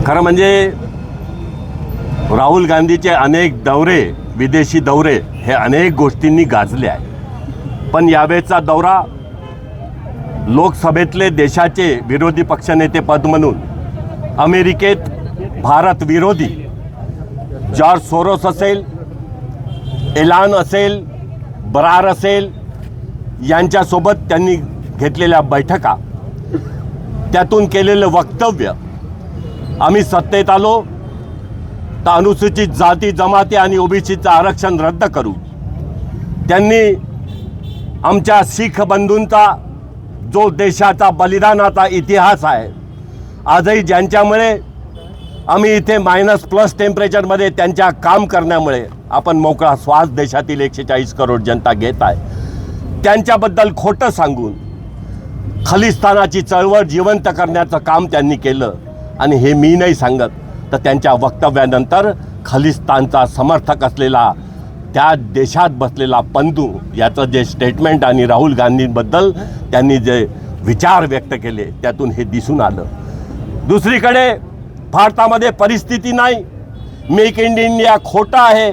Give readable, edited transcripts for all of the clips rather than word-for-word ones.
खरं म्हणजे राहुल गांधीचे अनेक दौरे, विदेशी दौरे हे अनेक गोष्टींनी गाजले आहे. पण यावेळचा दौरा लोकसभेतले देशाचे विरोधी पक्षनेते पद म्हणून अमेरिकेत भारत विरोधी जॉर्ज सोरोस असेल, एलान असेल, बरार असेल यांच्यासोबत त्यांनी घेतलेल्या बैठका, त्यातून केलेलं वक्तव्य, आम्ही सत्तेत आलो तर अनुसूचित जाती जमाती आणि ओबीसीचं आरक्षण रद्द करू. त्यांनी आमच्या शीख बंधूंचा जो देशाचा बलिदानाचा इतिहास आहे, आजही ज्यांच्यामुळे आम्ही इथे -+ टेम्परेचरमध्ये त्यांच्या काम करण्यामुळे आपण मोकळा श्वास देशातील 140 करोड जनता घेत आहे, त्यांच्याबद्दल खोटं सांगून खलिस्तानाची चळवळ जिवंत करण्याचं काम त्यांनी केलं. आणि हे मी नाही सांगत, तर त्यांच्या वक्तव्यानंतर खलिस्तानचा समर्थक असलेला त्या देशात बसलेला पंधू याचं जे स्टेटमेंट आणि राहुल गांधींबद्दल त्यांनी जे विचार व्यक्त केले त्यातून हे दिसून आलं. दुसरीकडे भारतामध्ये परिस्थिती नाही, मेक इन इंडिया खोटं आहे.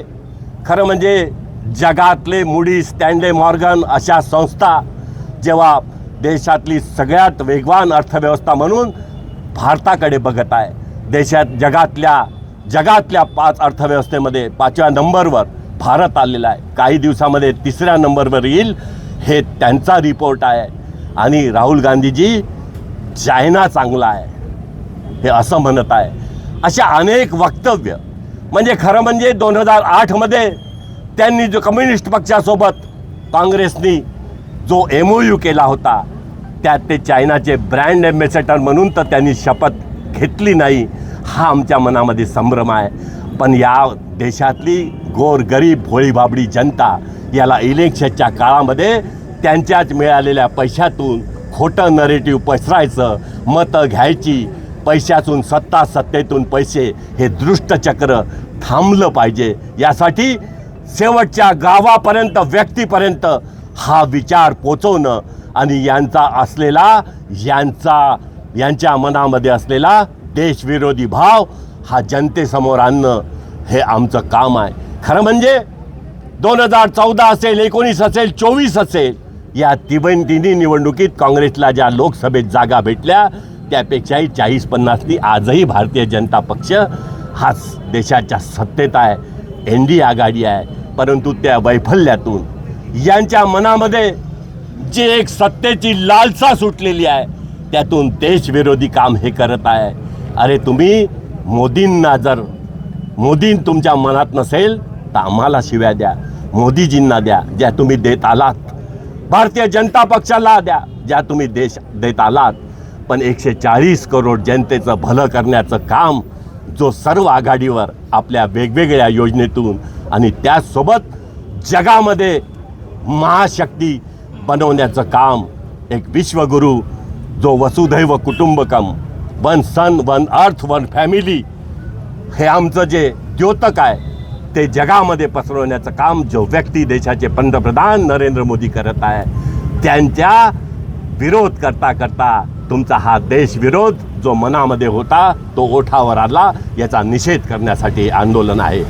खरं म्हणजे जगातले मूडी, स्टँडले मॉर्गन अशा संस्था जेव्हा देशातली सगळ्यात वेगवान अर्थव्यवस्था म्हणून भारताकडे बघत आहे, जगातल्या 5 अर्थव्यवस्थेमध्ये 5व्या नंबरवर भारत आलेला आहे, काही दिवसामध्ये 3ऱ्या नंबरवर येईल, हे त्यांचा रिपोर्ट आहे. आणि राहुल गांधीजी चायना चांगला आहे हे असं म्हणत आहे. अशा अनेक वक्तव्य, म्हणजे खरं म्हणजे 2008मध्ये त्यांनी जो कम्युनिस्ट पक्षासोबत काँग्रेसनी जो MOU केला होता, त्यात ते चायनाचे ब्रँड ॲम्बॅसेडर म्हणून तर त्यांनी शपथ घेतली नाही. हा आमच्या मनामध्ये संभ्रम आहे. पण या देशातली गोरगरीब भोळीभाबडी जनता याला इलेक्शनच्या काळामध्ये त्यांच्याच मिळालेल्या पैशातून खोटं नरेटिव्ह पसरायचं, मतं घ्यायची, पैशातून सत्तेतून पैसे, हे दृष्टचक्र थांबलं पाहिजे. यासाठी शेवटच्या गावापर्यंत, व्यक्तीपर्यंत हा विचार पोचवणं आणि यांच्या मनामध्ये असलेला देशविरोधी भाव हा जनतेसमोर आणणं हे आमचं काम आहे. खरं म्हणजे 2014 असेल, 19 असेल, 24 असेल, या तिन्ही निवडणुकीत काँग्रेसला ज्या लोकसभेत जागा भेटल्या त्यापेक्षाही 40-50नी आजही भारतीय जनता पक्ष हाच देशाच्या सत्तेत आहे, NDA आघाडी आहे. परंतु त्या वैफल्यातून यांच्या मनामध्ये जी एक सत्तेची लालसा सुटलेली आहे, त्यातून देशविरोधी काम हे करत आहे. अरे तुम्ही मोदी तुमच्या मनात नसेल तर आम्हाला शिव्या द्या, मोदीजींना द्या ज्या तुम्ही देत आलात, भारतीय जनता पक्षाला द्या ज्या तुम्ही देश देत आलात. पण 140 करोड जनतेचं भलं करण्याचं काम जो सर्व आघाडीवर आपल्या वेगवेगळ्या योजनेतून आणि त्याचसोबत जगामध्ये महाशक्ती बनवण्याचं काम, एक विश्वगुरू जो वसुधैव कुटुंबकम, 1 सन 1 अर्थ 1 फॅमिली, हे आमचं जे द्योतक आहे ते जगामध्ये पसरवण्याचं काम जो व्यक्ती देशाचे पंतप्रधान नरेंद्र मोदी करत आहे, त्यांच्या विरोध करता करता तुमचा हा देशविरोध जो मनामध्ये होता तो ओठावर आला, याचा निषेध करण्यासाठी आंदोलन आहे.